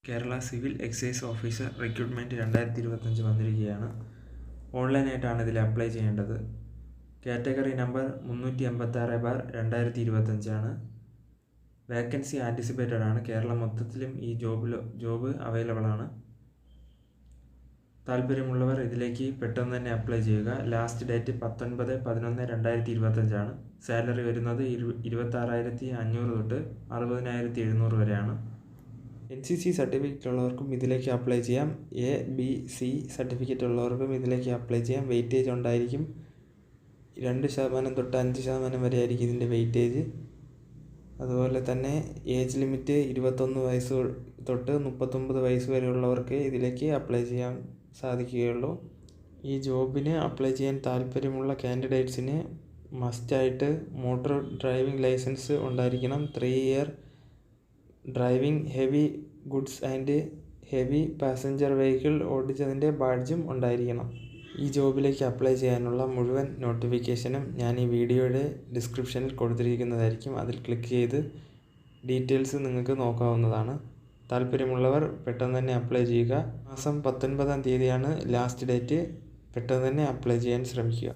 Kerala civil excise officer recruitment 2025 വന്നിരിക്കുകയാണ്. ഓൺലൈനായിട്ടാണ് ഇതിൽ apply ചെയ്യേണ്ടത്. കാറ്റഗറി നമ്പർ 386/2025 ആണ്. വേക്കൻസി ആൻറ്റിസിപ്പേറ്റഡ് ആണ്. കേരളം മൊത്തത്തിലും ഈ ജോബ് അവൈലബിൾ ആണ്. താല്പര്യമുള്ളവർ ഇതിലേക്ക് പെട്ടെന്ന് തന്നെ അപ്ലൈ ചെയ്യുക. ലാസ്റ്റ് ഡേറ്റ് 19/11/2025 ആണ്. സാലറി വരുന്നത് 26,500 തൊട്ട് 60,700 വരെയാണ്. NCC സർട്ടിഫിക്കറ്റ് ഉള്ളവർക്കും ഇതിലേക്ക് അപ്ലൈ ചെയ്യാം. ABC സർട്ടിഫിക്കറ്റ് ഉള്ളവർക്കും ഇതിലേക്ക് അപ്ലൈ ചെയ്യാം. വെയിറ്റേജ് ഉണ്ടായിരിക്കും. 2% തൊട്ട് 5% വരെ ആയിരിക്കും ഇതിൻ്റെ വെയിറ്റേജ്. അതുപോലെ തന്നെ ഏജ് ലിമിറ്റ് 21 വയസ്സ് തൊട്ട് 39 വയസ്സ് വരെയുള്ളവർക്ക് ഇതിലേക്ക് അപ്ലൈ ചെയ്യാൻ സാധിക്കുകയുള്ളൂ. ഈ ജോബിന് അപ്ലൈ ചെയ്യാൻ താല്പര്യമുള്ള കാൻഡിഡേറ്റ്സിന് മസ്റ്റായിട്ട് മോട്ടോർ ഡ്രൈവിംഗ് ലൈസൻസ് ഉണ്ടായിരിക്കണം. 3 year driving heavy goods and heavy passenger vehicle ഓടിച്ചതിൻ്റെ ബാഡ്ജും ഉണ്ടായിരിക്കണം. ഈ ജോബിലേക്ക് അപ്ലൈ ചെയ്യാനുള്ള മുഴുവൻ നോട്ടിഫിക്കേഷനും ഞാൻ ഈ വീഡിയോയുടെ ഡിസ്ക്രിപ്ഷനിൽ കൊടുത്തിരിക്കുന്നതായിരിക്കും. അതിൽ ക്ലിക്ക് ചെയ്ത് ഡീറ്റെയിൽസ് നിങ്ങൾക്ക് നോക്കാവുന്നതാണ്. താല്പര്യമുള്ളവർ പെട്ടെന്ന് തന്നെ അപ്ലൈ ചെയ്യുക. മാസം 19-ാം തീയതിയാണ് ലാസ്റ്റ് ഡേറ്റ്. പെട്ടെന്ന് തന്നെ അപ്ലൈ ചെയ്യാൻ ശ്രമിക്കുക.